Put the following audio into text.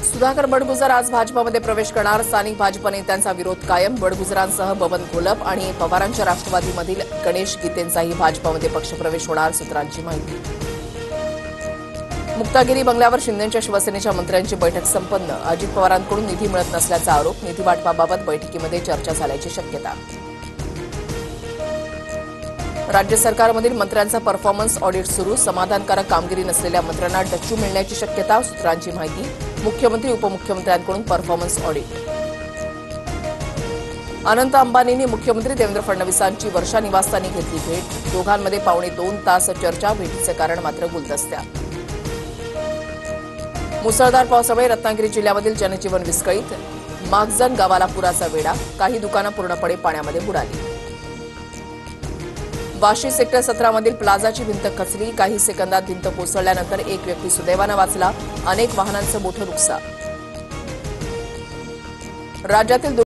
सुधाकर बडगुजर आज भाजपमध्ये प्रवेश करणार. स्थानिक भाजप नेत्यांचा विरोध कायम. बडगुजरांसह बबन घोलप आणि पवारांच्या राष्ट्रवादीमधील गणेश गीतेंचाही भाजपमध्ये पक्षप्रवेश होणार, सूत्रांची माहिती. मुक्तागिरी बंगल्यावर शिंदेंच्या शिवसेनेच्या मंत्र्यांची बैठक संपन्न. अजित पवारांकडून निधी मिळत नसल्याचा आरोप. निधी वाटपाबाबत बैठकीमध्ये चर्चा झाल्याची शक्यता. राज्य सरकारमधील मंत्र्यांचा परफॉर्मन्स ऑडिट सुरू. समाधानकारक कामगिरी नसलेल्या मंत्र्यांना डच्चू मिळण्याची शक्यता, सूत्रांची माहिती. मुख्यमंत्री उपमुख्यमंत्र्यांकडून परफॉर्मन्स ऑडिट. अनंत अंबानींनी मुख्यमंत्री देवेंद्र फडणवीसांची वर्षा निवासस्थानी घेतली भेट. दोघांमध्ये 2.25 तास चर्चा. भेटीचे कारण मात्र गुलदस्त्या. मुसळधार पावसामुळे रत्नागिरी जिल्ह्यामधील जनजीवन विस्कळीत. मागजन गावाला पुराचा वेढा. काही दुकानं पूर्णपणे पाण्यामध्ये बुडाली. वाशी सेक्टर 17 मधील प्लाझाची भिंत खचली. काही सेकंदात भिंत कोसळल्यानंतर एक व्यक्ती सुदैवानं वाचला. अनेक वाहनांचं मोठं नुकसान. राज्यातील